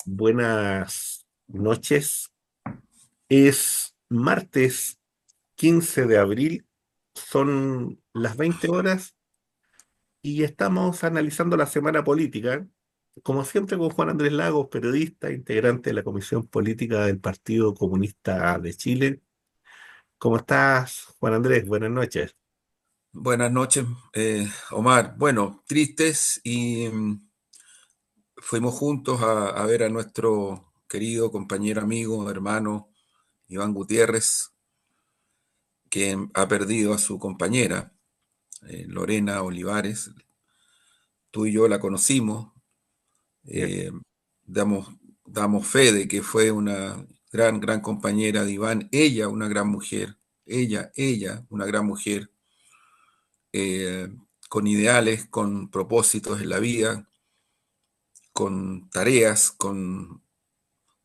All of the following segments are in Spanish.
Buenas noches. Es martes 15 de abril, son las 20 horas y estamos analizando la semana política, como siempre con Juan Andrés Lagos, periodista, integrante de la Comisión Política del Partido Comunista de Chile. ¿Cómo estás, Juan Andrés? Buenas noches. Buenas noches, Omar. Bueno, tristes y fuimos juntos a ver a nuestro querido compañero, amigo, hermano Iván Gutiérrez, que ha perdido a su compañera, Lorena Olivares. Tú y yo la conocimos, Bien. eh, damos, damos fe de que fue una gran compañera de Iván, ella una gran mujer, ella una gran mujer, eh, con ideales, con propósitos en la vida, con tareas, con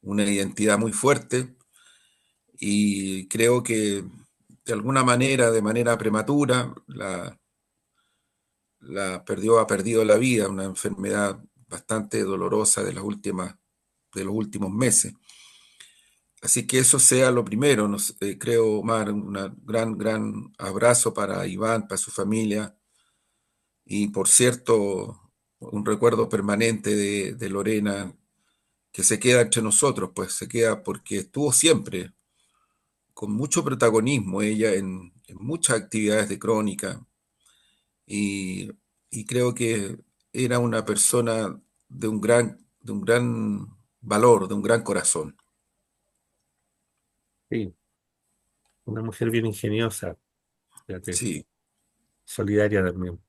una identidad muy fuerte y creo que de alguna manera, de manera prematura, ha perdido la vida, una enfermedad bastante dolorosa de los últimos meses. Así que eso sea lo primero, creo, Omar, un gran abrazo para Iván, para su familia y por cierto, un recuerdo permanente de Lorena que se queda entre nosotros, pues se queda porque estuvo siempre con mucho protagonismo ella en muchas actividades de crónica y, y creo que era una persona de un gran valor, de un gran corazón. Sí, una mujer bien ingeniosa, fíjate, Sí, solidaria también.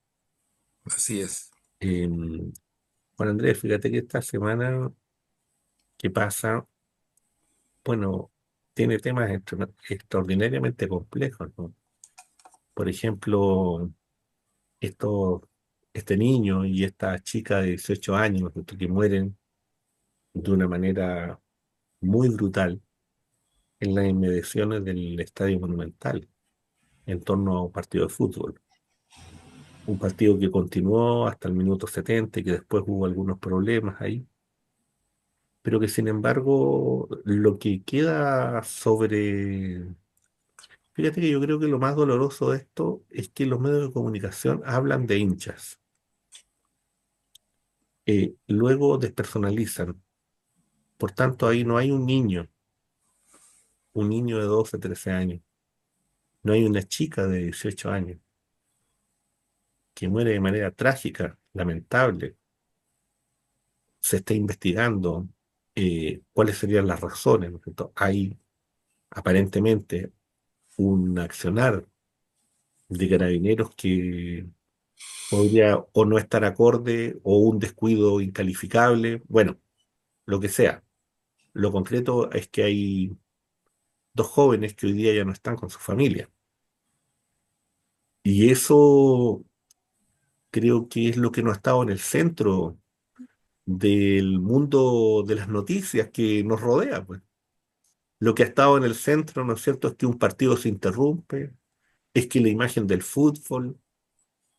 así es. Juan Andrés, fíjate que esta semana que pasa, bueno, tiene temas extraordinariamente complejos, ¿no? Por ejemplo, esto, este niño y esta chica de 18 años que mueren de una manera muy brutal en las inmediaciones del Estadio Monumental, en torno a un partido de fútbol. Un partido que continuó hasta el minuto 70 y que después hubo algunos problemas ahí, pero que sin embargo lo que queda sobre... Fíjate que yo creo que lo más doloroso de esto es que los medios de comunicación hablan de hinchas, luego despersonalizan. Por tanto, ahí no hay un niño de 12 13 años, no hay una chica de 18 años que muere de manera trágica, lamentable. Se está investigando cuáles serían las razones, ¿no es cierto? Hay aparentemente un accionar de carabineros que podría o no estar acorde o un descuido incalificable, bueno, lo que sea. Lo concreto es que hay dos jóvenes que hoy día ya no están con su familia. Y eso creo que es lo que no ha estado en el centro del mundo de las noticias que nos rodea, pues. Lo que ha estado en el centro, ¿no es cierto?, es que un partido se interrumpe, es que la imagen del fútbol,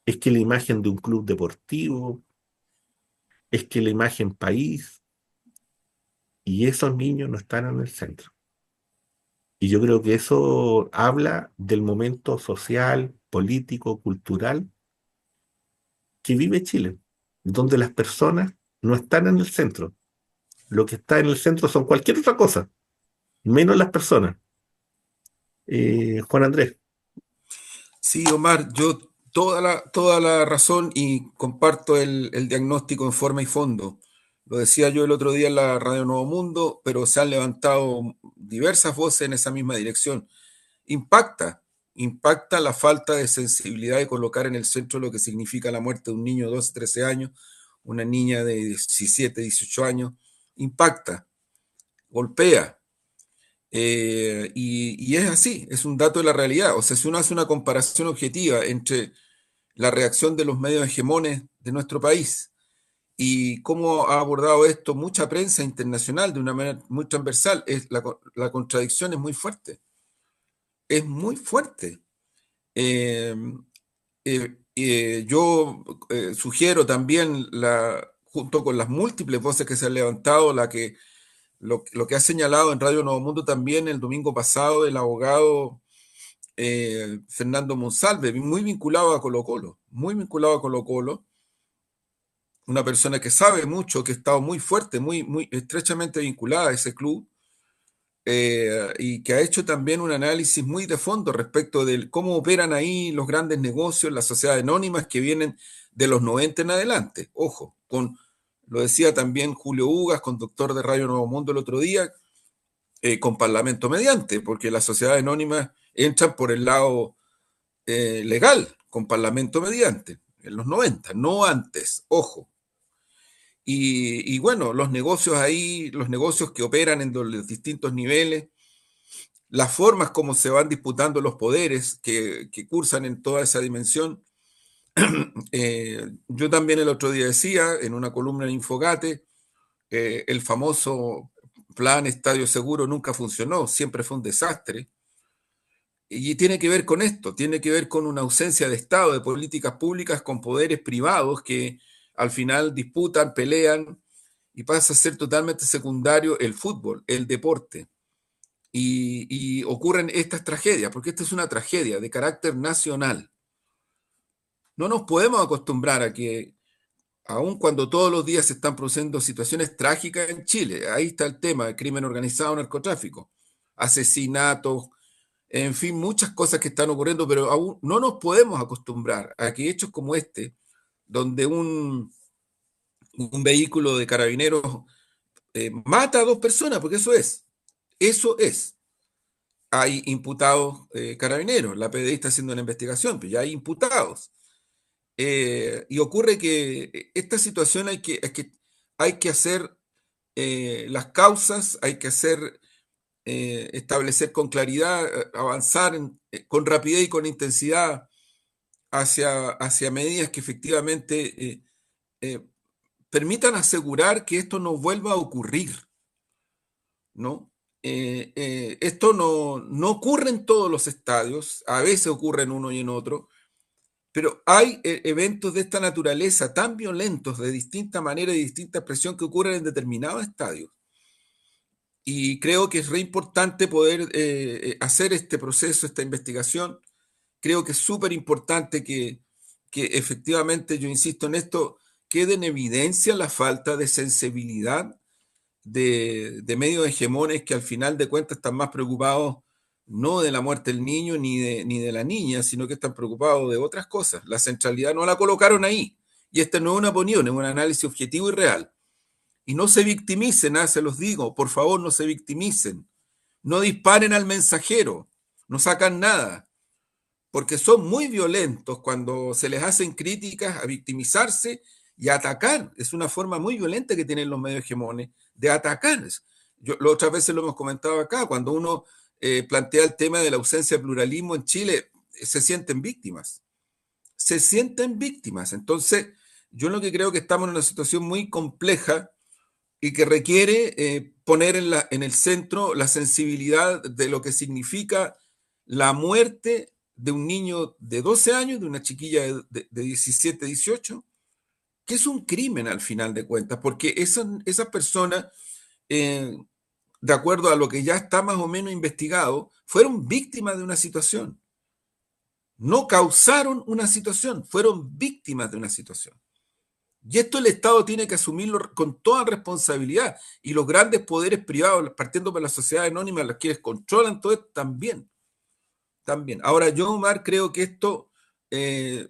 es que la imagen de un club deportivo, es que la imagen país, y esos niños no están en el centro. Y yo creo que eso habla del momento social, político, cultural que vive Chile, donde las personas no están en el centro. Lo que está en el centro son cualquier otra cosa, menos las personas. Juan Andrés, Sí, Omar, yo toda la razón y comparto el diagnóstico en forma y fondo. Lo decía yo el otro día en la Radio Nuevo Mundo, pero se han levantado diversas voces en esa misma dirección. Impacta, impacta la falta de sensibilidad de colocar en el centro lo que significa la muerte de un niño de 12, 13 años, una niña de 17, 18 años. Impacta, golpea. Y es así, es un dato de la realidad. O sea, si uno hace una comparación objetiva entre la reacción de los medios hegemones de nuestro país y cómo ha abordado esto mucha prensa internacional de una manera muy transversal, la contradicción es muy fuerte. Es muy fuerte. Yo sugiero también junto con las múltiples voces que se han levantado, lo que ha señalado en Radio Nuevo Mundo también el domingo pasado el abogado Fernando Monsalve, muy vinculado a Colo-Colo, muy vinculado a Colo-Colo, una persona que sabe mucho, que ha estado muy fuerte, muy estrechamente vinculada a ese club, y que ha hecho también un análisis muy de fondo respecto de cómo operan ahí los grandes negocios, las sociedades anónimas que vienen de los 90 en adelante. Ojo, lo decía también Julio Ugas, conductor de Radio Nuevo Mundo el otro día, con Parlamento mediante, porque las sociedades anónimas entran por el lado legal, con Parlamento mediante, en los 90 no antes, ojo. Y bueno, los negocios ahí, los negocios que operan en los distintos niveles, las formas como se van disputando los poderes que cursan en toda esa dimensión. Yo también el otro día decía, en una columna en Infogate, el famoso plan Estadio Seguro nunca funcionó, siempre fue un desastre. Y tiene que ver con esto, tiene que ver con una ausencia de Estado, de políticas públicas con poderes privados que al final disputan, pelean y pasa a ser totalmente secundario el fútbol, el deporte. Y ocurren estas tragedias, porque esta es una tragedia de carácter nacional. No nos podemos acostumbrar a que, aun cuando todos los días se están produciendo situaciones trágicas en Chile, ahí está el tema, el crimen organizado, narcotráfico, asesinatos, en fin, muchas cosas que están ocurriendo, pero aún no nos podemos acostumbrar a que hechos como este, donde un vehículo de carabineros mata a dos personas, porque eso es. Hay imputados carabineros, la PDI está haciendo una investigación, pero ya hay imputados. Y ocurre que esta situación hay que hacer las causas, hay que hacer establecer con claridad, avanzar con rapidez y con intensidad hacia medidas que efectivamente eh, permitan asegurar que esto no vuelva a ocurrir, ¿no? Esto no ocurre en todos los estadios, a veces ocurre en uno y en otro, pero hay eventos de esta naturaleza tan violentos, de distinta manera y distinta expresión, que ocurren en determinados estadios. Y creo que es re importante poder hacer este proceso, esta investigación. Creo que es súper importante que efectivamente, yo insisto en esto, quede en evidencia la falta de sensibilidad de medios hegemones que al final de cuentas están más preocupados no de la muerte del niño ni de la niña, sino que están preocupados de otras cosas. La centralidad no la colocaron ahí. Y esta no es una opinión, es un análisis objetivo y real. Y no se victimicen, se los digo, por favor, no se victimicen. No disparen al mensajero, no sacan nada, porque son muy violentos cuando se les hacen críticas a victimizarse y a atacar. Es una forma muy violenta que tienen los medios hegemones de atacar. Otras veces lo hemos comentado acá, cuando uno plantea el tema de la ausencia de pluralismo en Chile, se sienten víctimas. Se sienten víctimas. Entonces, yo lo que creo que estamos en una situación muy compleja y que requiere poner en el centro la sensibilidad de lo que significa la muerte de un niño de 12 años, de una chiquilla de 17, 18, que es un crimen al final de cuentas, porque esas personas, eh, de acuerdo a lo que ya está más o menos investigado, fueron víctimas de una situación. No causaron una situación, fueron víctimas de una situación. Y esto el Estado tiene que asumirlo con toda responsabilidad. Y los grandes poderes privados, partiendo por las sociedades anónimas, las quienes controlan todo esto, también. También. Ahora, yo, Omar, creo que esto,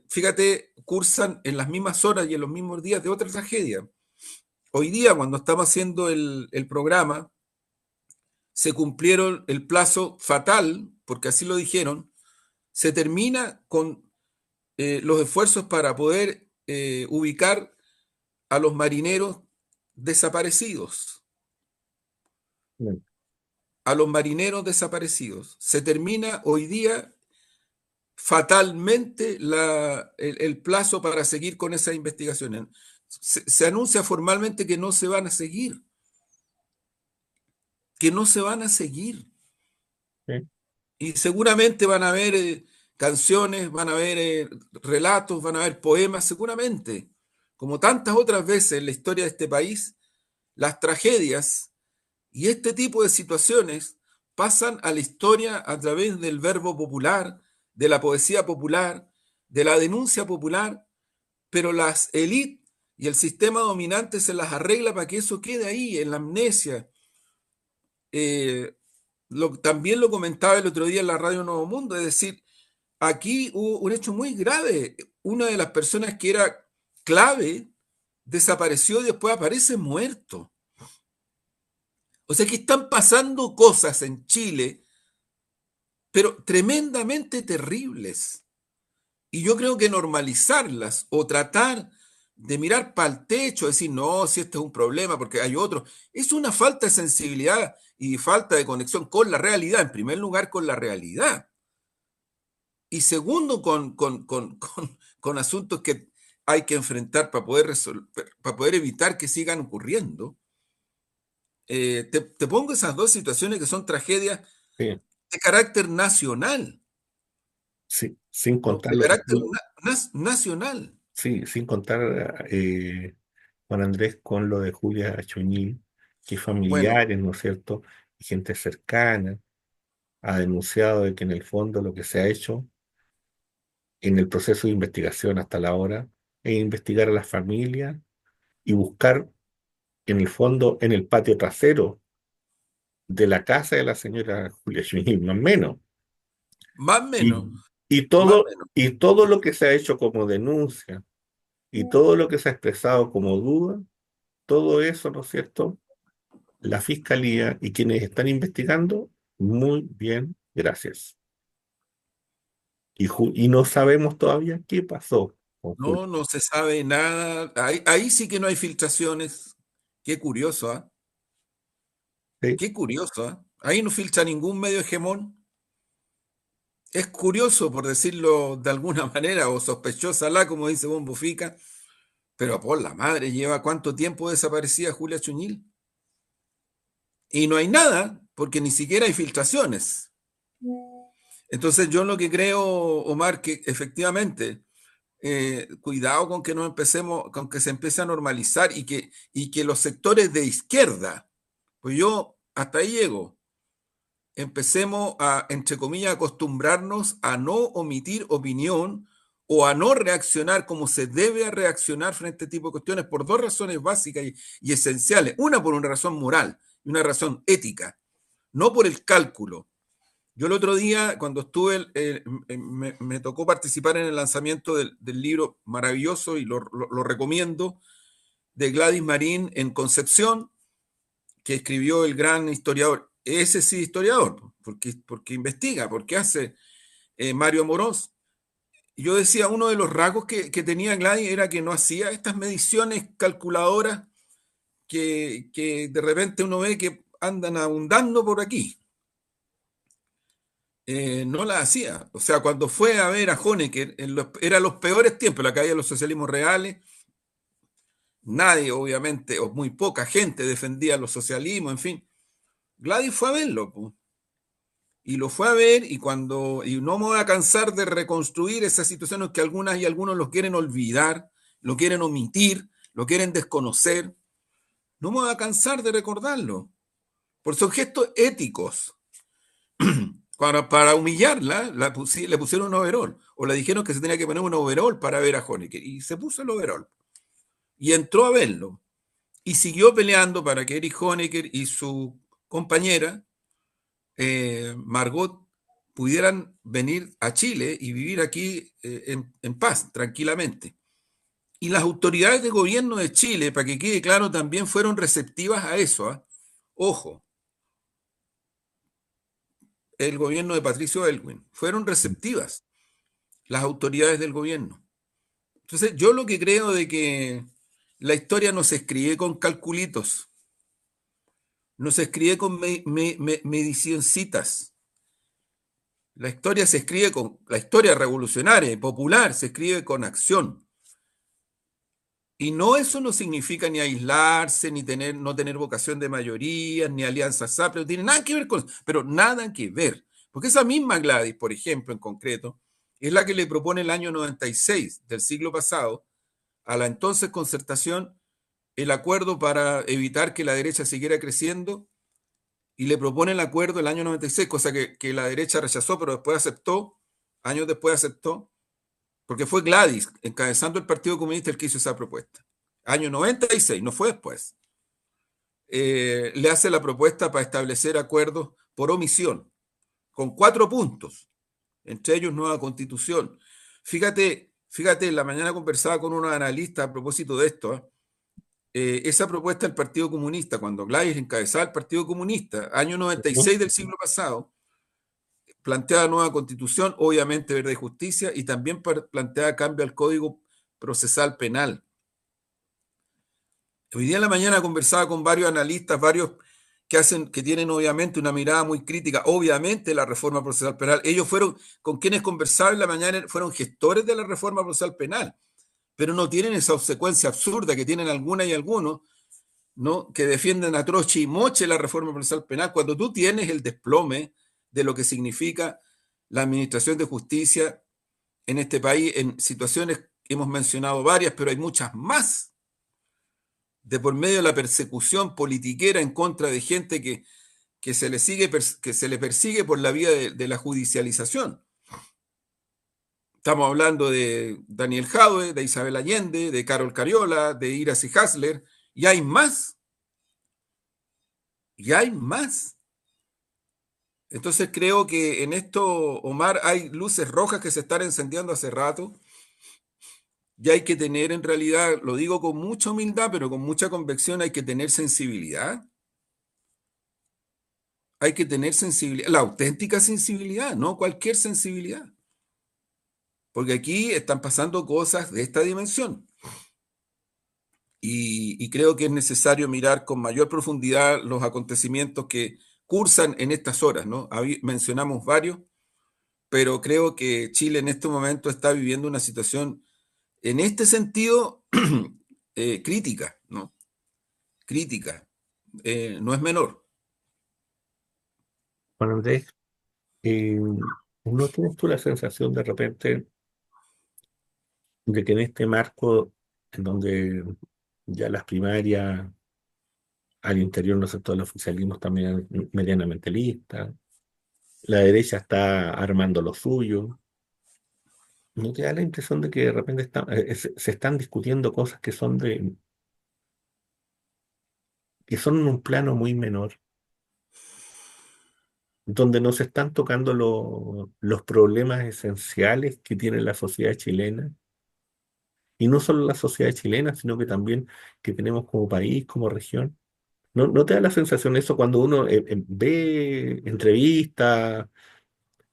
fíjate, cursan en las mismas horas y en los mismos días de otra tragedia. Hoy día, cuando estamos haciendo el programa, se cumplieron el plazo fatal, porque así lo dijeron, se termina con los esfuerzos para poder ubicar a los marineros desaparecidos, Bien. a los marineros desaparecidos. Se termina hoy día fatalmente el plazo para seguir con esas investigaciones. Se anuncia formalmente que no se van a seguir, que no se van a seguir. Sí. Y seguramente van a haber canciones, van a haber relatos, van a haber poemas, seguramente, como tantas otras veces en la historia de este país, las tragedias y este tipo de situaciones pasan a la historia a través del verbo popular, de la poesía popular, de la denuncia popular, pero las élites y el sistema dominante se las arregla para que eso quede ahí, en la amnesia. Eh, también lo comentaba el otro día en la radio Nuevo Mundo, es decir, aquí hubo un hecho muy grave. Una de las personas que era clave desapareció y después aparece muerto. O sea que están pasando cosas en Chile, pero tremendamente terribles. Y yo creo que normalizarlas o tratar de mirar para el techo, decir, no, si este es un problema porque hay otro, es una falta de sensibilidad y falta de conexión con la realidad, en primer lugar con la realidad, y segundo con asuntos que hay que enfrentar para poder resolver, para poder evitar que sigan ocurriendo. Te pongo esas dos situaciones que son tragedias Sí, de carácter nacional, sí, sin ¿no? contar De lo que carácter nacional. sí, sin contar, Juan Andrés, con lo de Julia Chuñil, que Bueno, familiares, ¿no es cierto? Y gente cercana ha denunciado de que en el fondo lo que se ha hecho en el proceso de investigación hasta la hora es investigar a la familia y buscar en el fondo en el patio trasero de la casa de la señora Julia Chuñil, más o menos. más o Y, menos, y más o todo, menos. y todo lo que se ha hecho como denuncia y todo lo que se ha expresado como duda, todo eso, ¿no es cierto? La fiscalía y quienes están investigando, muy bien, gracias. Y no sabemos todavía qué pasó con Julio. No, no se sabe nada. Ahí sí que no hay filtraciones. Qué curioso, ¿ah? ¿Sí? Qué curioso, ¿ah? Ahí no filtra ningún medio hegemón. Es curioso, por decirlo de alguna manera, o sospechosa la, como dice Bombo Fica, pero por la madre, ¿lleva cuánto tiempo desaparecida Julia Chuñil? Y no hay nada, porque ni siquiera hay filtraciones. Entonces yo lo que creo, Omar, que efectivamente, cuidado con que no empecemos, con que se empiece a normalizar y que los sectores de izquierda, pues yo hasta ahí llego, empecemos a, entre comillas, acostumbrarnos a no omitir opinión o a no reaccionar como se debe a reaccionar frente a este tipo de cuestiones por dos razones básicas y esenciales. Una por una razón moral y una razón ética, no por el cálculo. Yo el otro día, cuando estuve, me tocó participar en el lanzamiento del libro maravilloso y lo recomiendo, de Gladys Marín en Concepción, que escribió el gran historiador. Ese sí, historiador, porque investiga, porque hace Mario Amorós. Y yo decía, uno de los rasgos que tenía Gladys era que no hacía estas mediciones calculadoras que de repente uno ve que andan abundando por aquí. No la hacía. O sea, cuando fue a ver a Honecker, eran los peores tiempos, la caída de los socialismos reales, nadie, obviamente, o muy poca gente defendía los socialismos, en fin. Gladys fue a verlo, po, y lo fue a ver, y no me voy a cansar de reconstruir esas situaciones que algunas y algunos los quieren olvidar, lo quieren omitir, lo quieren desconocer. No me voy a cansar de recordarlo, por son gestos éticos. Para humillarla, le pusieron un overol, o le dijeron que se tenía que poner un overol para ver a Honecker, y se puso el overol, y entró a verlo, y siguió peleando para que Erich Honecker y su compañera, Margot, pudieran venir a Chile y vivir aquí en paz, tranquilamente. Y las autoridades de gobierno de Chile, para que quede claro, también fueron receptivas a eso. ¿Eh? Ojo, el gobierno de Patricio Elwin, fueron receptivas las autoridades del gobierno. Entonces, yo lo que creo de que la historia no se escribe con calculitos, no se escribe con medicioncitas. La historia se escribe con, la historia revolucionaria y popular se escribe con acción. Y no eso no significa ni aislarse, ni no tener vocación de mayoría, ni alianzas amplias, no tiene nada que ver con eso, pero nada que ver. Porque esa misma Gladys, por ejemplo, en concreto, es la que le propone el año 96 del siglo pasado a la entonces Concertación el acuerdo para evitar que la derecha siguiera creciendo y le propone el acuerdo el año 96, cosa que la derecha rechazó, pero después aceptó, años después aceptó, porque fue Gladys, encabezando el Partido Comunista, el que hizo esa propuesta. Año 96, no fue después. Le hace la propuesta para establecer acuerdos por omisión, con 4 puntos, entre ellos nueva constitución. Fíjate, en la mañana conversaba con unos analistas a propósito de esto. Esa propuesta del Partido Comunista, cuando Gladys encabezaba el Partido Comunista, año Ujú. 96 del siglo pasado, planteaba nueva constitución, obviamente verde y justicia, y también planteaba cambio al Código Procesal Penal. Hoy día en la mañana conversaba con varios analistas, varios que tienen obviamente una mirada muy crítica, obviamente la reforma procesal penal. Ellos fueron, con quienes conversaba en la mañana, fueron gestores de la reforma procesal penal, pero no tienen esa obsecuencia absurda que tienen algunas y algunos, ¿no? Que defienden a troche y moche la reforma procesal penal, cuando tú tienes el desplome de lo que significa la administración de justicia en este país, en situaciones que hemos mencionado varias, pero hay muchas más, de por medio de la persecución politiquera en contra de gente que se le sigue, que se le persigue por la vía de la judicialización. Estamos hablando de Daniel Jadwe, de Isabel Allende, de Carol Cariola, de Iracy Hasler, y hay más, y hay más. Entonces creo que en esto, Omar, hay luces rojas que se están encendiendo hace rato, y hay que tener, en realidad, lo digo con mucha humildad, pero con mucha convicción, hay que tener sensibilidad. Hay que tener sensibilidad, la auténtica sensibilidad, no cualquier sensibilidad, porque aquí están pasando cosas de esta dimensión y creo que es necesario mirar con mayor profundidad los acontecimientos que cursan en estas horas, ¿no? Mencionamos varios, pero creo que Chile en este momento está viviendo una situación en este sentido crítica, ¿no? Crítica, no es menor. Juan Andrés, eh, ¿no tienes tú la sensación de repente de que en este marco, en donde ya las primarias al interior, no sé, todo el oficialismo está medianamente lista, la derecha está armando lo suyo? ¿No te da la impresión de que de repente se están discutiendo cosas que son en un plano muy menor, donde no se están tocando los problemas esenciales que tiene la sociedad chilena? Y no solo la sociedad chilena, sino que también que tenemos como país, como región. ¿No te da la sensación eso cuando uno ve entrevistas,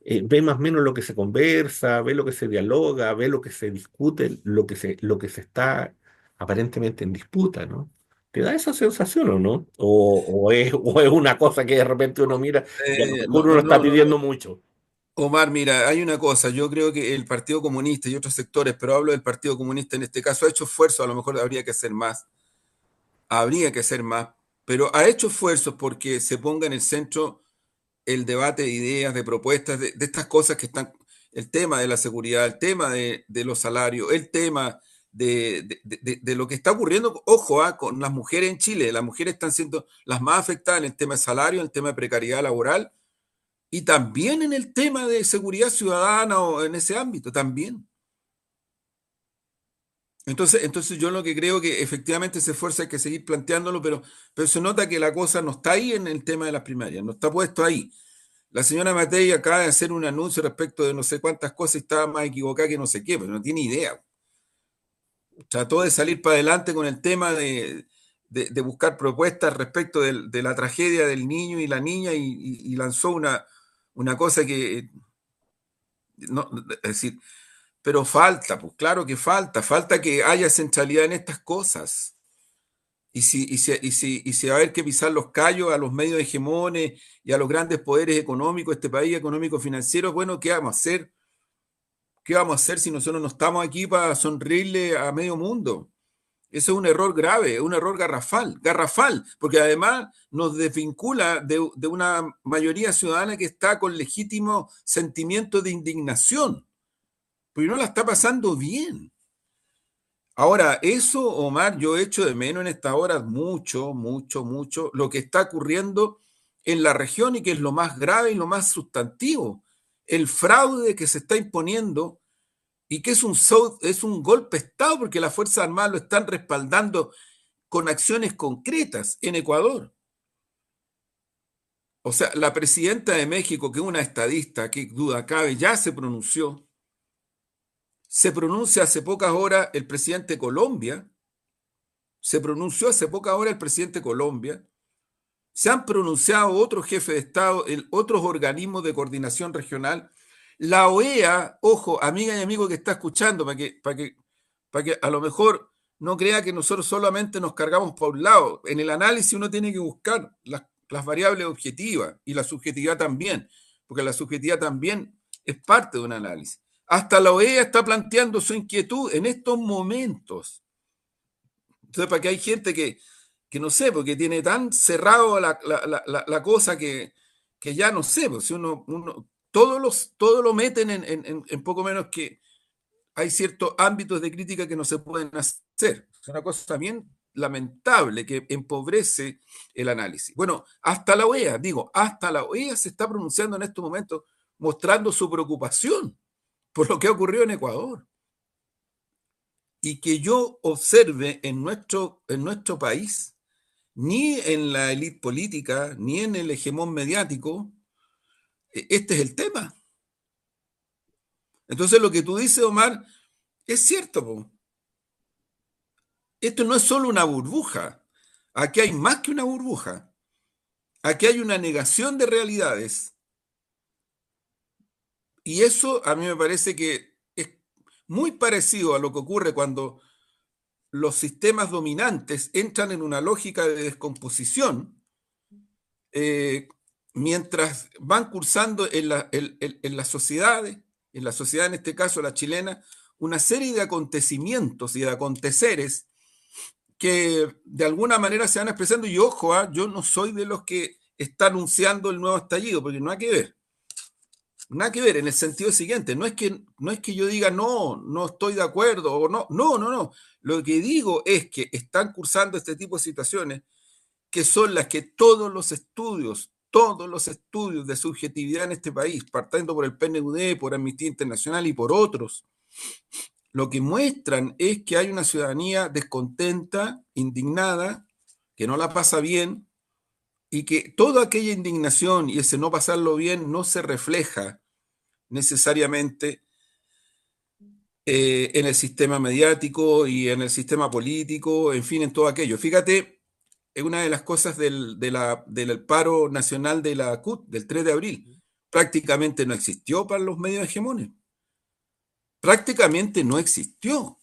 ve más o menos lo que se conversa, ve lo que se dialoga, ve lo que se discute, lo que se está aparentemente en disputa, ¿no? ¿Te da esa sensación o no? ¿O es una cosa que de repente uno mira y a lo mejor No, uno está no, no, pidiendo mucho? Omar, mira, hay una cosa, yo creo que el Partido Comunista y otros sectores, pero hablo del Partido Comunista en este caso, ha hecho esfuerzos, a lo mejor habría que hacer más, pero ha hecho esfuerzos porque se ponga en el centro el debate de ideas, de propuestas, de estas cosas que están, el tema de la seguridad, el tema de los salarios, el tema de lo que está ocurriendo, ojo, con las mujeres en Chile. Las mujeres están siendo las más afectadas en el tema de salario, en el tema de precariedad laboral y también en el tema de seguridad ciudadana o en ese ámbito, también. Entonces yo lo que creo que efectivamente ese esfuerzo hay que seguir planteándolo, pero se nota que la cosa no está ahí en el tema de las primarias, no está puesto ahí. La señora Matei acaba de hacer un anuncio respecto de no sé cuántas cosas y estaba más equivocada que no sé qué, pero no tiene idea. Trató de salir para adelante con el tema de buscar propuestas respecto de la tragedia del niño y la niña y lanzó una cosa que, no, es decir, pero falta, pues claro que falta que haya centralidad en estas cosas. Y si va a haber que pisar los callos a los medios hegemones y a los grandes poderes económicos, este país económico financiero, bueno, ¿qué vamos a hacer? ¿Qué vamos a hacer si nosotros no estamos aquí para sonreírle a medio mundo? Eso es un error grave, un error garrafal, porque además nos desvincula de una mayoría ciudadana que está con legítimo sentimiento de indignación, porque no la está pasando bien. Ahora, eso, Omar, yo echo de menos en estas horas mucho, mucho, mucho lo que está ocurriendo en la región y que es lo más grave y lo más sustantivo. El fraude que se está imponiendo y que es un golpe de Estado porque las Fuerzas Armadas lo están respaldando con acciones concretas en Ecuador. O sea, la presidenta de México, que es una estadista, que duda cabe, ya se pronunció. Se pronuncia hace pocas horas el presidente de Colombia. Se pronunció hace pocas horas el presidente de Colombia. Se han pronunciado otros jefes de Estado, otros organismos de coordinación regional. La OEA, ojo, amiga y amigo que está escuchando, para que a lo mejor no crea que nosotros solamente nos cargamos por un lado. En el análisis uno tiene que buscar las variables objetivas y la subjetividad también, porque la subjetividad también es parte de un análisis. Hasta la OEA está planteando su inquietud en estos momentos. Entonces, para que hay gente que no sé, porque tiene tan cerrado la cosa que ya no sé, pues si todo lo meten en poco menos que hay ciertos ámbitos de crítica que no se pueden hacer. Es una cosa bien lamentable que empobrece el análisis. Bueno, hasta la OEA, digo, hasta la OEA se está pronunciando en estos momentos mostrando su preocupación por lo que ha ocurrido en Ecuador. Y que yo observe en nuestro país, ni en la élite política, ni en el hegemón mediático, este es el tema. Entonces lo que tú dices, Omar, es cierto, po. Esto no es solo una burbuja. Aquí hay más que una burbuja. Aquí hay una negación de realidades. Y eso a mí me parece que es muy parecido a lo que ocurre cuando los sistemas dominantes entran en una lógica de descomposición, eh, mientras van cursando en las sociedades, en la sociedad en este caso la chilena, una serie de acontecimientos y de aconteceres que de alguna manera se van expresando. Y ojo, yo no soy de los que está anunciando el nuevo estallido, porque no hay que ver. Nada que ver en el sentido siguiente, no es que yo diga no, no estoy de acuerdo o no, no, no, no. Lo que digo es que están cursando este tipo de situaciones que son las que todos los estudios de subjetividad en este país, partiendo por el PNUD, por Amnistía Internacional y por otros, lo que muestran es que hay una ciudadanía descontenta, indignada, que no la pasa bien y que toda aquella indignación y ese no pasarlo bien no se refleja necesariamente en el sistema mediático y en el sistema político, en fin, en todo aquello. Fíjate, es una de las cosas del paro nacional de la CUT, del 3 de abril. Prácticamente no existió para los medios hegemones. Prácticamente no existió.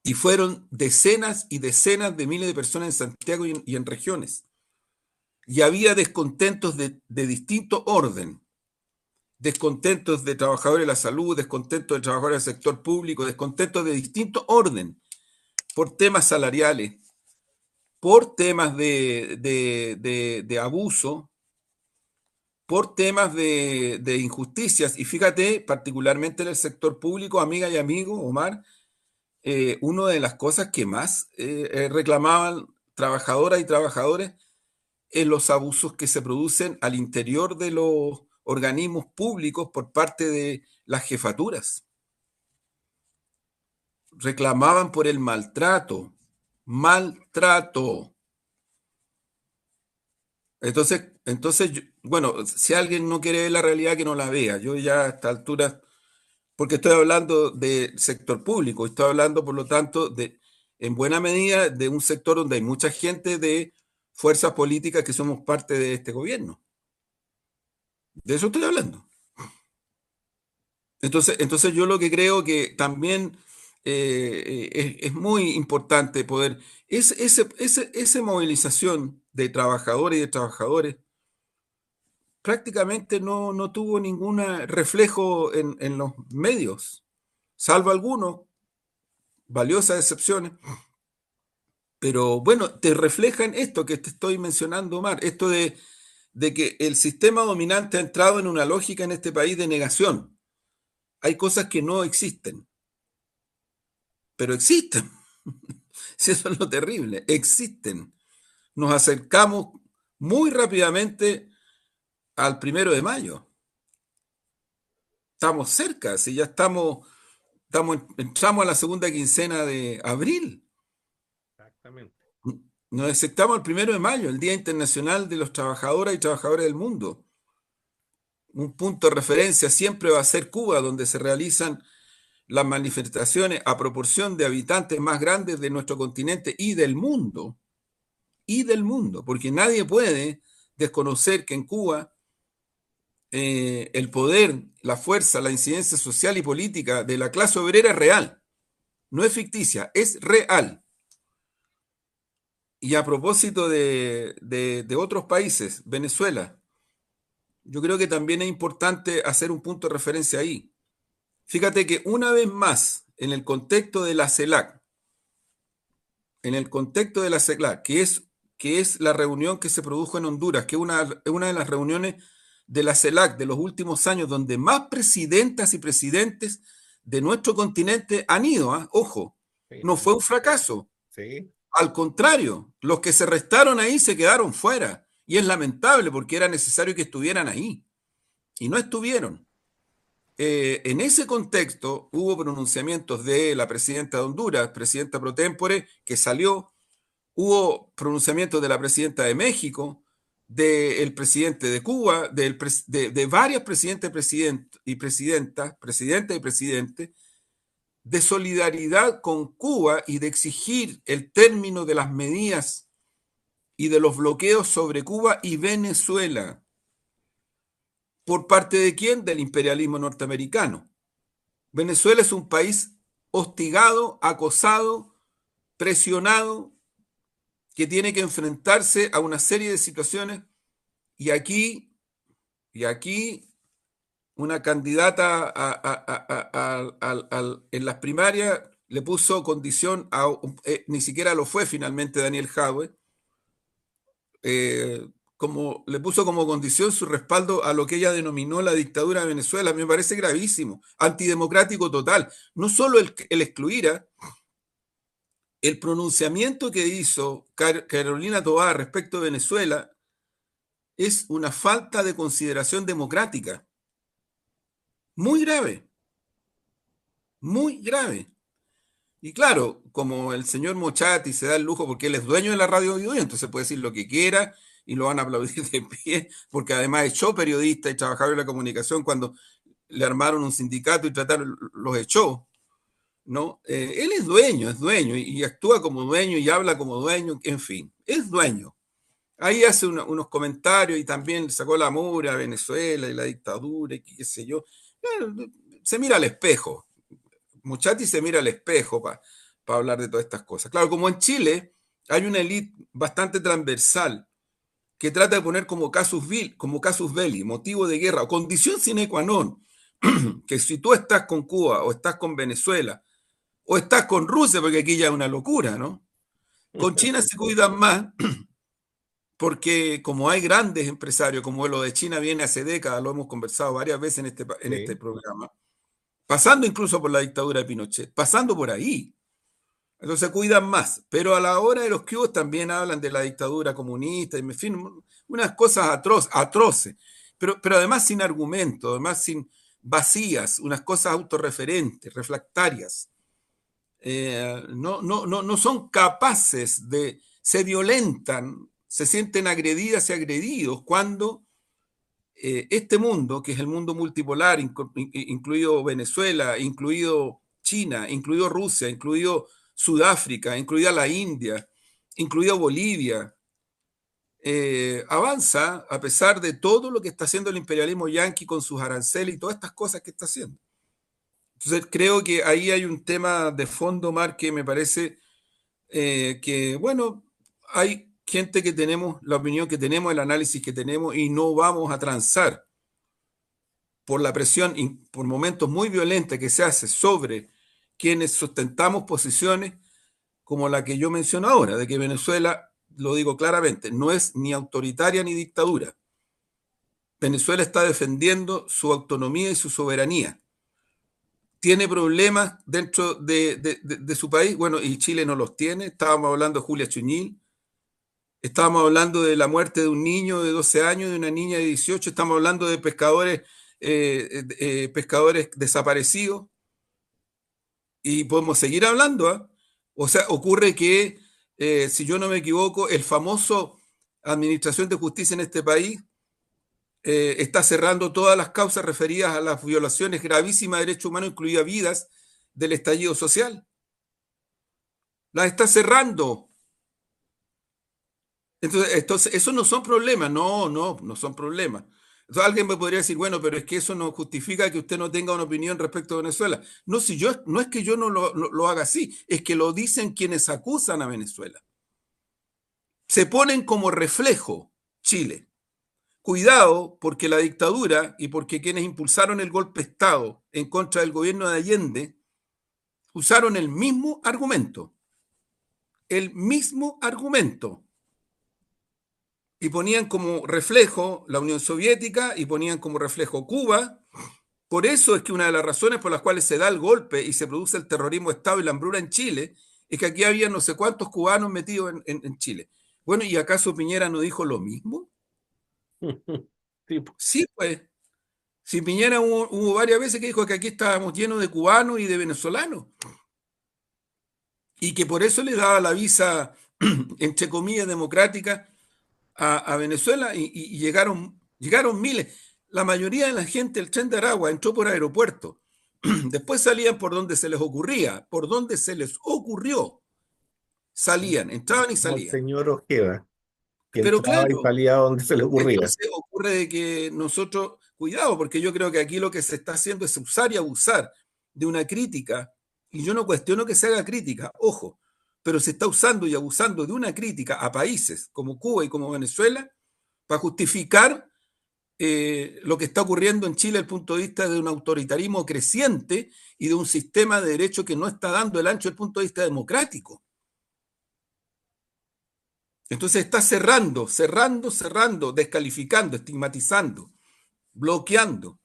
Y fueron decenas y decenas de miles de personas en Santiago y en regiones. Y había descontentos de distinto orden. Descontentos de trabajadores de la salud, descontentos de trabajadores del sector público, descontentos de distinto orden, por temas salariales, por temas de abuso, por temas de injusticias. Y fíjate, particularmente en el sector público, amiga y amigo, Omar, una de las cosas que más reclamaban trabajadoras y trabajadores es los abusos que se producen al interior de los organismos públicos por parte de las jefaturas. Reclamaban por el maltrato, maltrato. Bueno, si alguien no quiere ver la realidad, que no la vea. Yo ya a esta altura, porque estoy hablando del sector público, estoy hablando, por lo tanto, en buena medida, de un sector donde hay mucha gente de fuerzas políticas que somos parte de este gobierno. De eso estoy hablando. Entonces yo lo que creo que también es muy importante poder, esa movilización de trabajadoras y de trabajadores prácticamente no tuvo ningún reflejo en los medios, salvo algunos, valiosas excepciones, pero bueno, te reflejan esto que te estoy mencionando, Omar, esto de que el sistema dominante ha entrado en una lógica en este país de negación. Hay cosas que no existen. pero existen. Si eso es lo terrible, existen. Nos acercamos muy rápidamente al 1 de mayo. Estamos cerca, si ya entramos a la segunda quincena de abril. Exactamente. Nos acercamos al 1 de mayo, el Día Internacional de los Trabajadoras y Trabajadores del Mundo. Un punto de referencia siempre va a ser Cuba, donde se realizan las manifestaciones a proporción de habitantes más grandes de nuestro continente y del mundo, porque nadie puede desconocer que en Cuba el poder, la fuerza, la incidencia social y política de la clase obrera es real, no es ficticia, es real. Y a propósito de otros países, Venezuela, yo creo que también es importante hacer un punto de referencia ahí. Fíjate que una vez más, en el contexto de la CELAC, que es la reunión que se produjo en Honduras, que es una de las reuniones de la CELAC de los últimos años, donde más presidentas y presidentes de nuestro continente han ido, ¿eh? Ojo, Sí, no fue un fracaso. sí, Al contrario, los que se restaron ahí se quedaron fuera. Y es lamentable porque era necesario que estuvieran ahí. Y no estuvieron. En ese contexto hubo pronunciamientos de la presidenta de Honduras, presidenta pro tempore, que salió. Hubo pronunciamientos de la presidenta de México, del presidente de Cuba, de varias presidentes y presidentas, presidentes y presidentes, de solidaridad con Cuba y de exigir el término de las medidas y de los bloqueos sobre Cuba y Venezuela. ¿Por parte de quién? Del imperialismo norteamericano. Venezuela es un país hostigado, acosado, presionado, que tiene que enfrentarse a una serie de situaciones y aquí una candidata en las primarias le puso condición, ni siquiera lo fue finalmente Daniel Jadwe, como le puso como condición su respaldo a lo que ella denominó la dictadura de Venezuela. Me parece gravísimo, antidemocrático total. No solo el excluir, el pronunciamiento que hizo Carolina Tobar respecto de Venezuela es una falta de consideración democrática. Muy grave, muy grave. Y claro, como el señor Mochati se da el lujo porque él es dueño de la radio de hoy, entonces puede decir lo que quiera y lo van a aplaudir de pie, porque además echó periodista y trabajador de la comunicación cuando le armaron un sindicato y los echó, ¿no? Él es dueño y actúa como dueño y habla como dueño, en fin, es dueño. Ahí hace unos comentarios y también sacó la mura a Venezuela y la dictadura y qué sé yo. Se mira al espejo. Muchati se mira al espejo para hablar de todas estas cosas. Claro, como en Chile hay una élite bastante transversal que trata de poner como casus belli, motivo de guerra o condición sine qua non, que si tú estás con Cuba o estás con Venezuela o estás con Rusia, porque aquí ya es una locura, ¿no? Con China se cuidan más porque como hay grandes empresarios, como lo de China viene hace décadas, lo hemos conversado varias veces en este sí, programa, pasando incluso por la dictadura de Pinochet, pasando por ahí. Entonces se cuidan más, pero a la hora de los cubos también hablan de la dictadura comunista, y en fin, unas cosas atroces, pero además sin argumento, además sin vacías, unas cosas autorreferentes, refractarias. No son capaces se violentan, se sienten agredidas y agredidos cuando este mundo, que es el mundo multipolar, incluido Venezuela, incluido China, incluido Rusia, incluido Sudáfrica, incluida la India, incluido Bolivia, avanza a pesar de todo lo que está haciendo el imperialismo yanqui con sus aranceles y todas estas cosas que está haciendo. Entonces creo que ahí hay un tema de fondo, Mar, que me parece que, bueno, hay gente que tenemos la opinión que tenemos, el análisis que tenemos y no vamos a transar por la presión y por momentos muy violentos que se hace sobre quienes sustentamos posiciones como la que yo menciono ahora, de que Venezuela, lo digo claramente, no es ni autoritaria ni dictadura. Venezuela está defendiendo su autonomía y su soberanía. tiene problemas dentro de su país. Bueno, y Chile no los tiene. Estábamos hablando de Julia Chuñil, estábamos hablando de la muerte de un niño de 12 años, de una niña de 18, estamos hablando de pescadores desaparecidos, y podemos seguir hablando, ¿ah? O sea, ocurre que, si yo no me equivoco, el famoso Administración de Justicia en este país está cerrando todas las causas referidas a las violaciones gravísimas de derechos humanos, incluidas vidas, del estallido social. Las está cerrando. Entonces, esos no son problemas, no son problemas. Entonces, alguien me podría decir, bueno, pero es que eso no justifica que usted no tenga una opinión respecto a Venezuela. No, si yo, no es que yo no lo haga así, es que lo dicen quienes acusan a Venezuela. Se ponen como reflejo Chile. Cuidado, porque la dictadura y porque quienes impulsaron el golpe de Estado en contra del gobierno de Allende usaron el mismo argumento. El mismo argumento. Y ponían como reflejo la Unión Soviética y ponían como reflejo Cuba. Por eso es que una de las razones por las cuales se da el golpe y se produce el terrorismo de Estado y la hambruna en Chile es que aquí había no sé cuántos cubanos metidos en Chile. Bueno, ¿y acaso Piñera no dijo lo mismo? Sí, po. Sí, pues. Si Piñera hubo varias veces que dijo que aquí estábamos llenos de cubanos y de venezolanos y que por eso le daba la visa, entre comillas, democrática a Venezuela, y llegaron miles. La mayoría de la gente, el tren de Aragua entró por aeropuerto. Después salían por donde se les ocurría, por donde se les ocurrió. Salían, entraban y Como el salían. señor Ojeda, que Pero entraba y claro, salía donde se le ocurría. entonces ocurre de que nosotros, cuidado, porque yo creo que aquí lo que se está haciendo es usar y abusar de una crítica, y yo no cuestiono que se haga crítica, ojo, pero se está usando y abusando de una crítica a países como Cuba y como Venezuela para justificar lo que está ocurriendo en Chile desde el punto de vista de un autoritarismo creciente y de un sistema de derecho que no está dando el ancho desde el punto de vista democrático. Entonces está cerrando, descalificando, estigmatizando, bloqueando.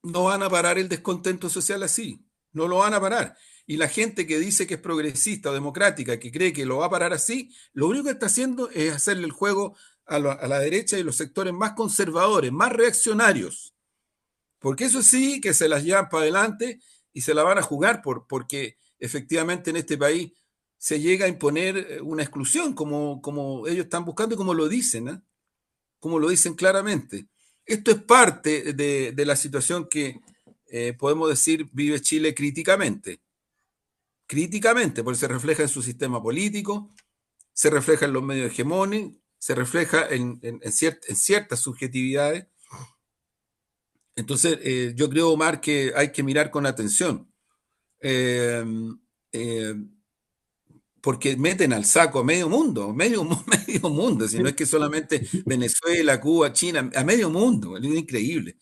No van a parar el descontento social así, no lo van a parar. Y la gente que dice que es progresista o democrática, que cree que lo va a parar así, lo único que está haciendo es hacerle el juego a la derecha y los sectores más conservadores, más reaccionarios. Porque eso sí que se las llevan para adelante y se la van a jugar porque efectivamente en este país se llega a imponer una exclusión, como ellos están buscando y como lo dicen, ¿eh? Como lo dicen claramente. Esto es parte de la situación que, podemos decir, vive Chile críticamente, porque se refleja en su sistema político, se refleja en los medios hegemónicos, se refleja en ciertas subjetividades. Entonces, yo creo, Omar, que hay que mirar con atención, eh, eh, porque meten al saco a medio mundo, medio mundo, si no es que solamente Venezuela, Cuba, China, a medio mundo, es increíble.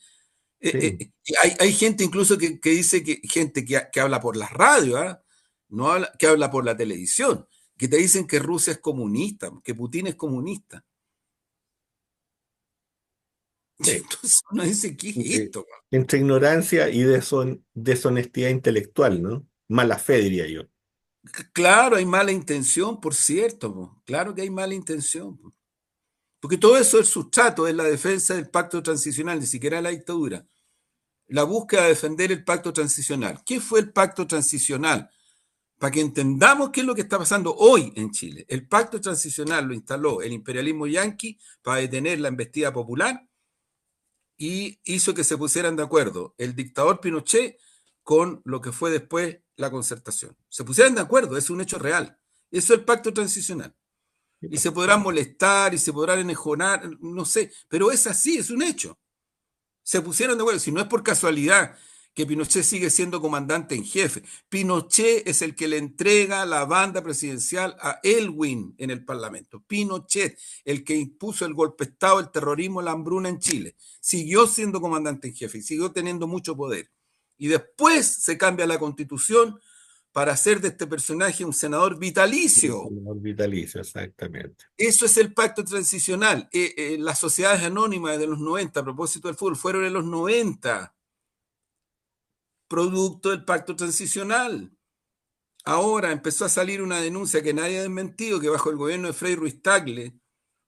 Sí, Y hay gente incluso que dice que gente que habla por la radio, ¿ah? No habla, que habla por la televisión, que te dicen que Rusia es comunista, que Putin es comunista. Y sí. entonces uno dice, ¿qué es Eh, esto? Entre ignorancia y deshonestidad intelectual, ¿no? Mala fe, diría yo. Claro, hay mala intención, por cierto, po. Claro que hay mala intención, po. Porque todo eso es sustrato, es la defensa del pacto transicional, ni siquiera la dictadura. La búsqueda de defender el pacto transicional. ¿Qué fue el pacto transicional? Para que entendamos qué es lo que está pasando hoy en Chile. El pacto transicional lo instaló el imperialismo yanqui para detener la embestida popular y hizo que se pusieran de acuerdo el dictador Pinochet con lo que fue después la concertación. Se pusieran de acuerdo, es un hecho real. Eso es el pacto transicional. Sí, Y po. se podrán molestar y se podrán enejonar, no sé, pero es así, es un hecho. Se pusieron de acuerdo, si no es por casualidad que Pinochet sigue siendo comandante en jefe. Pinochet es el que le entrega la banda presidencial a Elwin en el Parlamento. Pinochet, el que impuso el golpe de Estado, el terrorismo, la hambruna en Chile. Siguió siendo comandante en jefe y siguió teniendo mucho poder. Y después se cambia la constitución para hacer de este personaje un senador vitalicio. El vitalicio, exactamente. Eso es el pacto transicional. Las sociedades anónimas de los 90, a propósito del fútbol, fueron en los 90. producto del pacto transicional. Ahora empezó a salir una denuncia que nadie ha desmentido, que bajo el gobierno de Frei Ruiz Tagle,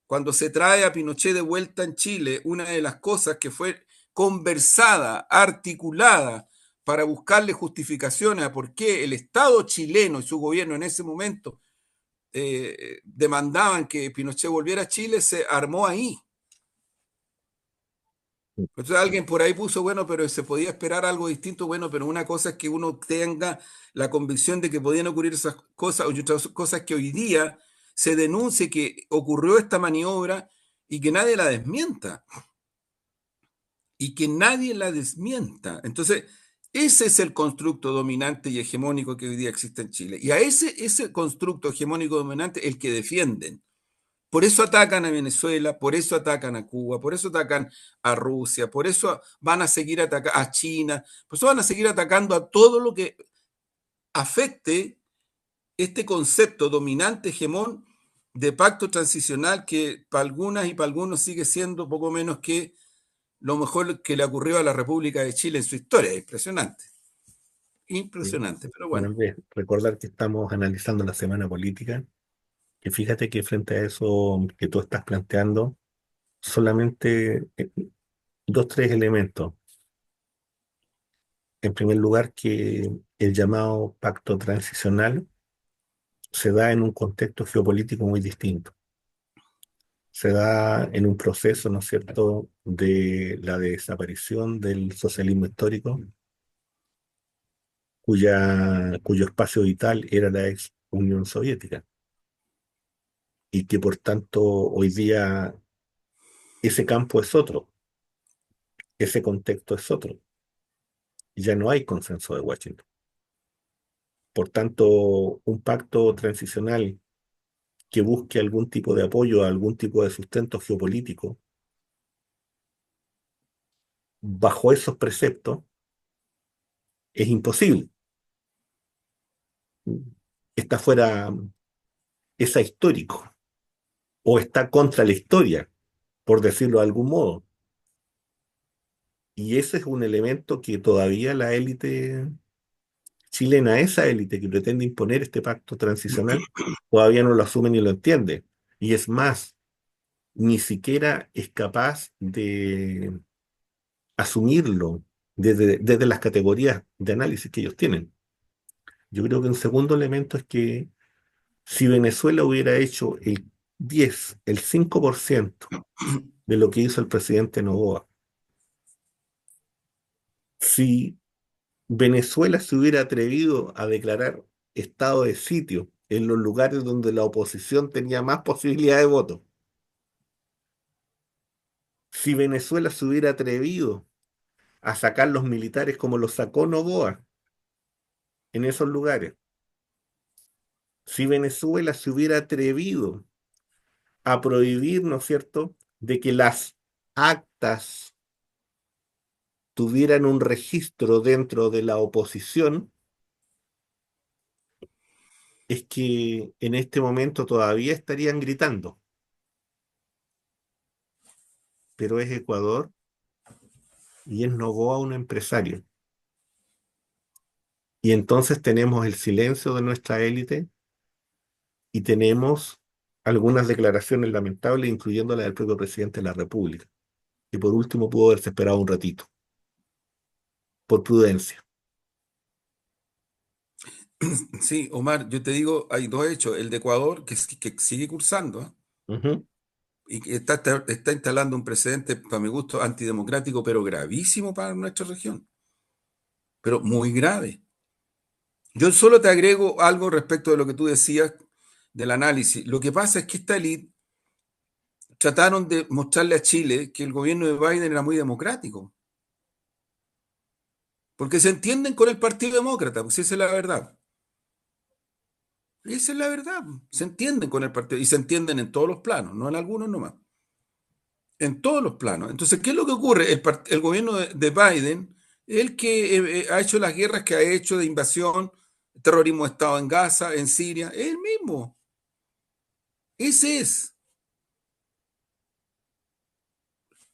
cuando se trae a Pinochet de vuelta en Chile, una de las cosas que fue conversada, articulada, para buscarle justificaciones a por qué el Estado chileno y su gobierno en ese momento demandaban que Pinochet volviera a Chile, se armó ahí. Entonces alguien por ahí puso, bueno, pero se podía esperar algo distinto, bueno, pero una cosa es que uno tenga la convicción de que podían ocurrir esas cosas, y otras cosas que hoy día se denuncie que ocurrió esta maniobra y que nadie la desmienta, y que nadie la desmienta. Entonces, ese es el constructo dominante y hegemónico que hoy día existe en Chile. Y a ese constructo hegemónico dominante el que defienden. Por eso atacan a Venezuela, por eso atacan a Cuba, por eso atacan a Rusia, por eso van a seguir atacando a China, por eso van a seguir atacando a todo lo que afecte este concepto dominante, hegemón, de pacto transicional que para algunas y para algunos sigue siendo poco menos que lo mejor que le ocurrió a la República de Chile en su historia. Impresionante, Sí. impresionante, pero Bueno, bueno. Andrés, recordar que estamos analizando la semana política, que fíjate que frente a eso que tú estás planteando, solamente dos, tres elementos. En primer lugar, que el llamado pacto transicional se da en un contexto geopolítico muy distinto. Se da en un proceso, ¿no es cierto?, de la desaparición del socialismo histórico, cuyo espacio vital era la ex Unión Soviética, y que por tanto hoy día ese campo es otro, ese contexto es otro, ya no hay consenso de Washington. Por tanto, un pacto transicional que busque algún tipo de apoyo, algún tipo de sustento geopolítico, bajo esos preceptos, es imposible. Está fuera, es ahistórico, o está contra la historia, por decirlo de algún modo. Y ese es un elemento que todavía la élite chilena, esa élite que pretende imponer este pacto transicional, todavía no lo asume ni lo entiende. Y es más, ni siquiera es capaz de asumirlo desde las categorías de análisis que ellos tienen. Yo creo que un segundo elemento es que si Venezuela hubiera hecho el 10, el 5% de lo que hizo el presidente Noboa, si Venezuela se hubiera atrevido a declarar estado de sitio en los lugares donde la oposición tenía más posibilidad de voto, si Venezuela se hubiera atrevido a sacar los militares como los sacó Noboa en esos lugares, si Venezuela se hubiera atrevido a prohibir, ¿no es cierto?, de que las actas tuvieran un registro dentro de la oposición, es que en este momento todavía estarían gritando, pero es Ecuador y es Noboa un empresario. Y entonces tenemos el silencio de nuestra élite y tenemos algunas declaraciones lamentables, incluyendo la del propio presidente de la República, que por último pudo haberse esperado un ratito, por prudencia. Sí, Omar, yo te digo, hay dos hechos. El de Ecuador, que sigue cursando, ¿eh? Ujú. Y que está instalando un precedente, para mi gusto, antidemocrático, pero gravísimo para nuestra región, pero muy grave. Yo solo te agrego algo respecto de lo que tú decías del análisis. Lo que pasa es que esta élite trataron de mostrarle a Chile que el gobierno de Biden era muy democrático, porque se entienden con el Partido Demócrata, pues esa es la verdad. Esa es la verdad. Se entienden con el partido y se entienden en todos los planos, no en algunos nomás. En todos los planos. Entonces, ¿qué es lo que ocurre? El gobierno de Biden, el que ha hecho las guerras que ha hecho de invasión, terrorismo de Estado en Gaza, en Siria, es el mismo. Ese es.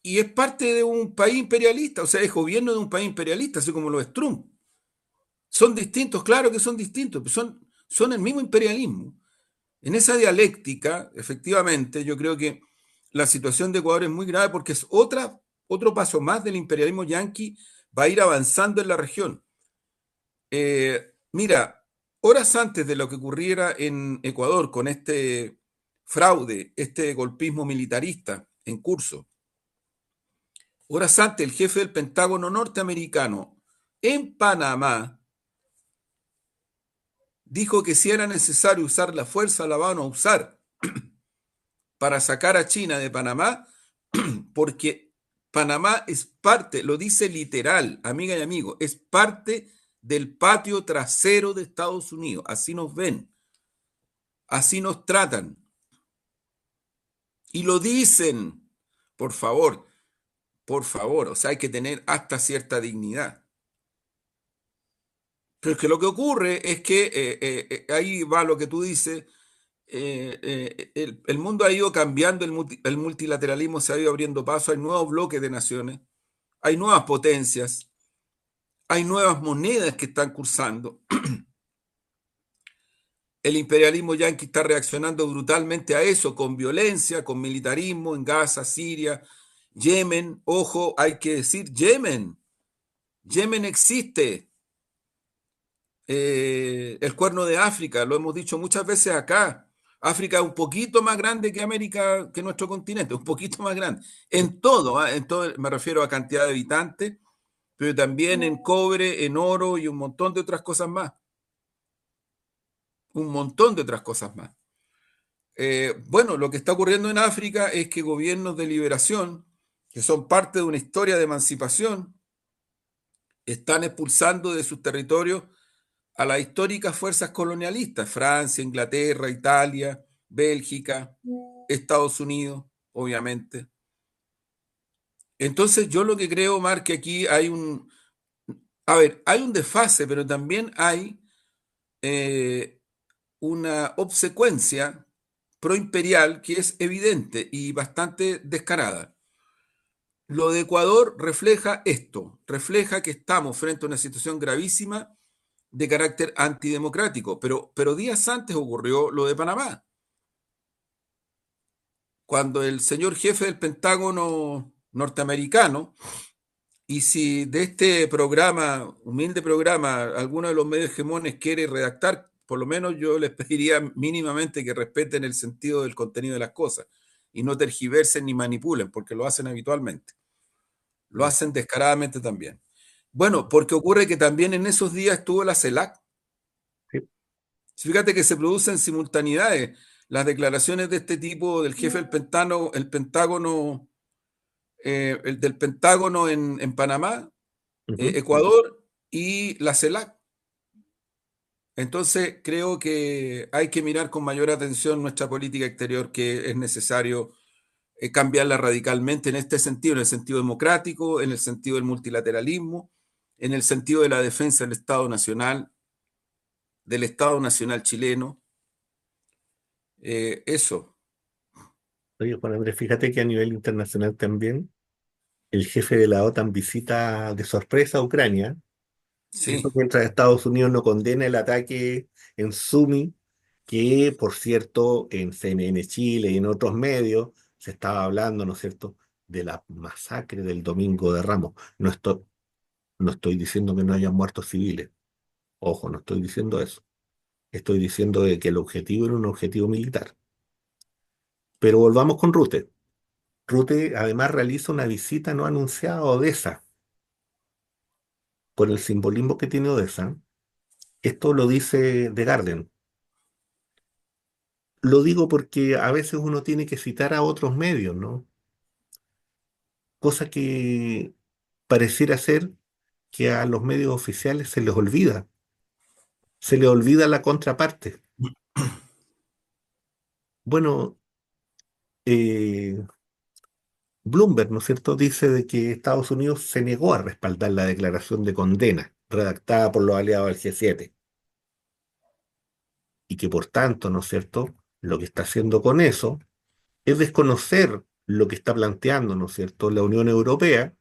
Y es parte de un país imperialista, o sea, es gobierno de un país imperialista, así como lo es Trump. Son distintos, claro que son distintos, pero son el mismo imperialismo. En esa dialéctica, efectivamente, yo creo que la situación de Ecuador es muy grave porque es otro paso más del imperialismo yanqui, va a ir avanzando en la región. Mira, horas antes de lo que ocurriera en Ecuador con este fraude, este golpismo militarista en curso, horas antes el jefe del Pentágono norteamericano en Panamá dijo que si era necesario usar la fuerza la van a usar para sacar a China de Panamá, porque Panamá es parte, lo dice literal, amiga y amigo, es parte del patio trasero de Estados Unidos. Así nos ven, así nos tratan. Y lo dicen, por favor, por favor, o sea, hay que tener hasta cierta dignidad. Pero es que lo que ocurre es que ahí va lo que tú dices, el mundo ha ido cambiando, el multilateralismo se ha ido abriendo paso, hay nuevos bloques de naciones, hay nuevas potencias, hay nuevas monedas que están cursando. El imperialismo yanqui está reaccionando brutalmente a eso, con violencia, con militarismo en Gaza, Siria, Yemen. Ojo, hay que decir Yemen. Yemen existe. El Cuerno de África, lo hemos dicho muchas veces acá. África es un poquito más grande que América, que nuestro continente, un poquito más grande. En todo me refiero a cantidad de habitantes, pero también en cobre, en oro y un montón de otras cosas más. Un montón de otras cosas más. Bueno, lo que está ocurriendo en África es que gobiernos de liberación, que son parte de una historia de emancipación, están expulsando de sus territorios a las históricas fuerzas colonialistas, Francia, Inglaterra, Italia, Bélgica, Estados Unidos, obviamente. Entonces yo lo que creo, Omar, que aquí a ver, hay un desfase, pero también hay eh, una obsecuencia proimperial que es evidente y bastante descarada. Lo de Ecuador refleja esto, refleja que estamos frente a una situación gravísima de carácter antidemocrático, pero días antes ocurrió lo de Panamá, cuando el señor jefe del Pentágono norteamericano, y si de este programa, humilde programa, alguno de los medios hegemones quiere redactar, por lo menos yo les pediría mínimamente que respeten el sentido del contenido de las cosas y no tergiversen ni manipulen, porque lo hacen habitualmente, lo Mm. hacen descaradamente también. Bueno, porque ocurre que también en esos días estuvo la CELAC. Sí. Fíjate que se producen simultaneidades. Las declaraciones de este tipo del jefe del Pentágono, el del Pentágono en Panamá, Ujú. Ecuador y la CELAC. Entonces, creo que hay que mirar con mayor atención nuestra política exterior, que es necesario cambiarla radicalmente en este sentido, en el sentido democrático, en el sentido del multilateralismo, en el sentido de la defensa del Estado Nacional chileno. Eso, Oye, Juan Andrés, fíjate que a nivel internacional también el jefe de la OTAN visita de sorpresa a Ucrania. Eso sí. mientras Estados Unidos no condena el ataque en Sumi, que por cierto en CNN Chile y en otros medios se estaba hablando, ¿no es cierto?, de la masacre del Domingo de Ramos. No estoy diciendo que no hayan muertos civiles, ojo, no estoy diciendo eso. Estoy diciendo de que el objetivo era un objetivo militar. Pero volvamos con Rute. Rute además realiza una visita no anunciada a Odessa, con el simbolismo que tiene Odessa. Esto lo dice The Guardian. Lo digo porque a veces uno tiene que citar a otros medios, ¿no? Cosa que pareciera ser que a los medios oficiales se les olvida la contraparte. Bueno, eh, Bloomberg, ¿no es cierto?, dice de que Estados Unidos se negó a respaldar la declaración de condena redactada por los aliados del G7 y que por tanto, ¿no es cierto?, lo que está haciendo con eso es desconocer lo que está planteando, ¿no es cierto?, la Unión Europea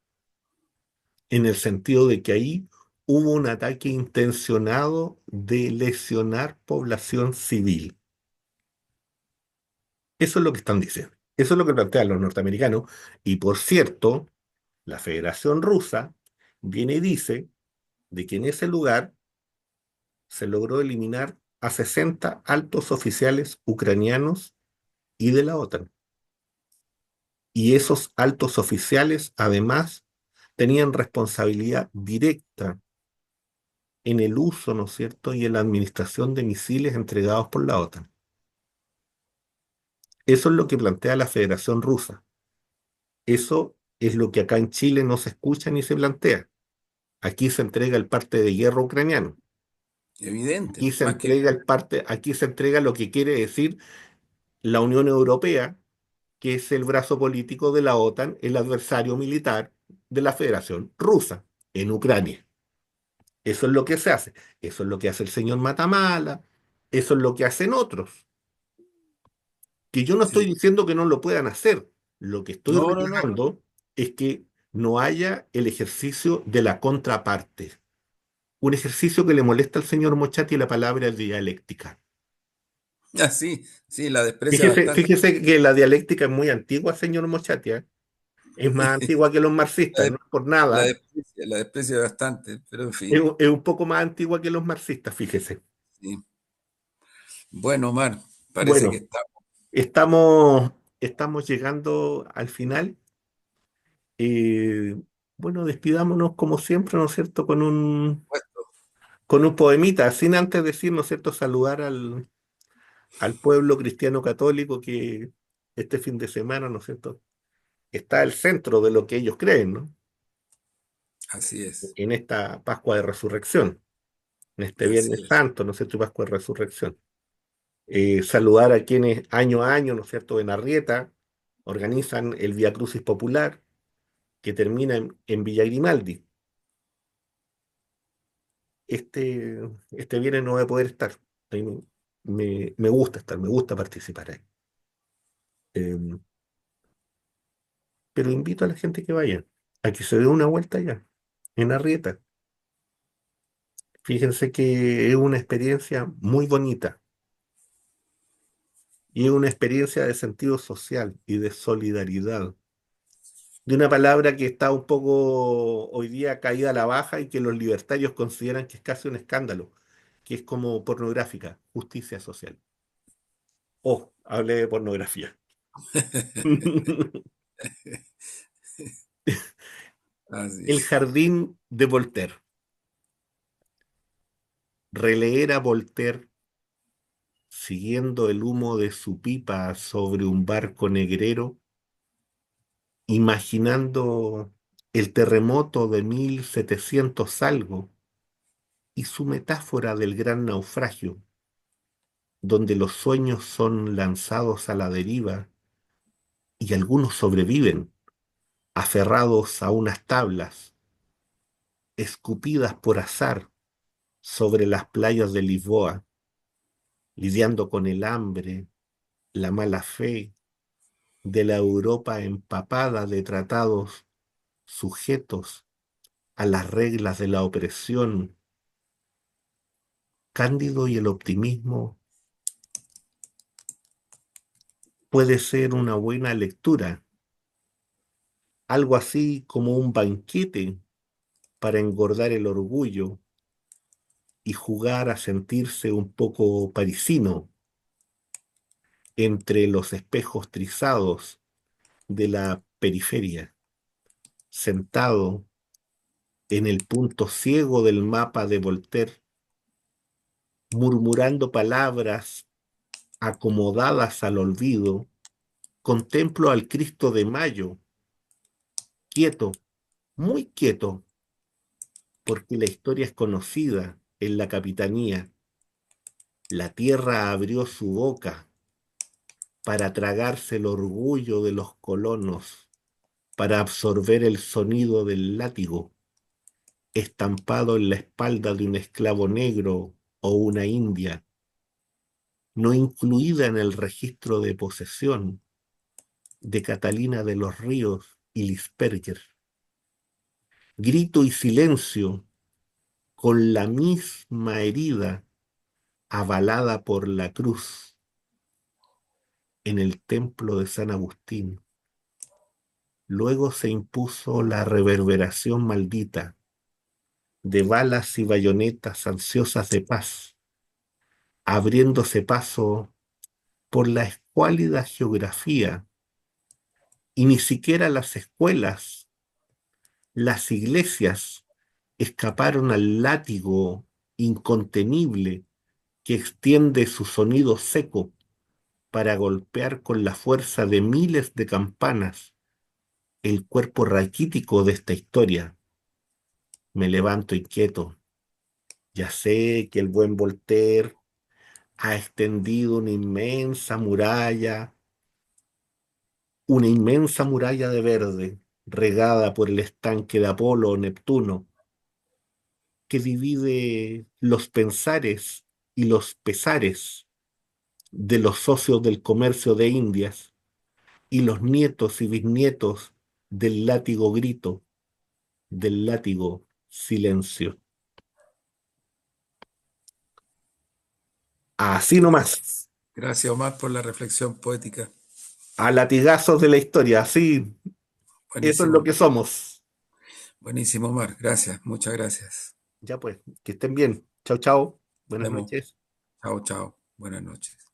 en el sentido de que ahí hubo un ataque intencionado de lesionar población civil. Eso es lo que están diciendo. Eso es lo que plantean los norteamericanos. Y por cierto, la Federación Rusa viene y dice de que en ese lugar se logró eliminar a 60 altos oficiales ucranianos y de la OTAN. Y esos altos oficiales, además, tenían responsabilidad directa en el uso, ¿no es cierto?, y en la administración de misiles entregados por la OTAN. Eso es lo que plantea la Federación Rusa. Eso es lo que acá en Chile no se escucha ni se plantea. Aquí se entrega el parte de guerra ucraniano. Evidente, Aquí se más que entrega aquí se entrega lo que quiere decir la Unión Europea, que es el brazo político de la OTAN, el adversario militar de la Federación Rusa en Ucrania. Eso es lo que se hace. Eso es lo que hace el señor Matamala. Eso es lo que hacen otros. Que yo no estoy sí. diciendo que no lo puedan hacer. Lo que estoy No, no, no. reclamando es que no haya el ejercicio de la contraparte. Un ejercicio que le molesta al señor Mochati la palabra dialéctica. Ah, sí, sí, la desprecia Fíjese, bastante. fíjese que la dialéctica es muy antigua, señor Mochati, ¿eh? Es más antigua que los La, marxistas, no de- es por nada. la desprecia bastante, pero en Es, fin. es un poco más antigua que los marxistas, fíjese. Sí. Bueno, Omar, parece que Bueno, estamos llegando al final. Eh, bueno, despidámonos como siempre, ¿no es cierto? Con un poemita, sin antes decir, ¿no es cierto?, saludar al pueblo cristiano católico que este fin de semana, ¿no es cierto?, está al centro de lo que ellos creen, ¿no? así es, En esta Pascua de Resurrección, en este así Viernes es. Santo, ¿no es cierto?, y Pascua de Resurrección. Saludar a quienes año a año, ¿no es cierto?, en Arrieta organizan el Vía Crucis Popular que termina en Villa Grimaldi. Este viernes no voy a poder estar. Ahí me gusta estar, me gusta participar ahí. Eh, pero invito a la gente que vaya, a que se dé una vuelta allá, en Arrieta. Fíjense que es una experiencia muy bonita y es una experiencia de sentido social y de solidaridad. De una palabra que está un poco hoy día caída a la baja y que los libertarios consideran que es casi un escándalo, que es como pornográfica, justicia social. Oh, hablé de pornografía. Así El es. jardín de Voltaire. Releer a Voltaire siguiendo el humo de su pipa sobre un barco negrero, imaginando el terremoto de 1700 algo y su metáfora del gran naufragio, donde los sueños son lanzados a la deriva y algunos sobreviven, aferrados a unas tablas, escupidas por azar sobre las playas de Lisboa, lidiando con el hambre, la mala fe de la Europa empapada de tratados sujetos a las reglas de la opresión. Cándido y el optimismo puede ser una buena lectura, algo así como un banquete para engordar el orgullo y jugar a sentirse un poco parisino entre los espejos trizados de la periferia, sentado en el punto ciego del mapa de Voltaire, murmurando palabras acomodadas al olvido, contemplo al Cristo de Mayo, quieto, muy quieto, porque la historia es conocida en la capitanía. La tierra abrió su boca para tragarse el orgullo de los colonos, para absorber el sonido del látigo, estampado en la espalda de un esclavo negro o una india, no incluida en el registro de posesión de Catalina de los Ríos y Lisperger. Grito y silencio con la misma herida avalada por la cruz en el templo de San Agustín. Luego se impuso la reverberación maldita de balas y bayonetas ansiosas de paz, abriéndose paso por la escuálida geografía, y ni siquiera las escuelas, las iglesias, escaparon al látigo incontenible que extiende su sonido seco para golpear con la fuerza de miles de campanas el cuerpo raquítico de esta historia. Me levanto inquieto. Ya sé que el buen Voltaire ha extendido una inmensa muralla de verde, regada por el estanque de Apolo o Neptuno, que divide los pensares y los pesares de los socios del comercio de Indias y los nietos y bisnietos del látigo grito, del látigo silencio. Así nomás, Gracias, Omar, por la reflexión poética. a latigazos de la historia, así, eso es lo Buenísimo, que somos. buenísimo, Omar. Gracias, muchas gracias. Ya pues, que estén bien. Chao, chao. Nos Buenas vemos. noches. Chao, chao. Buenas noches.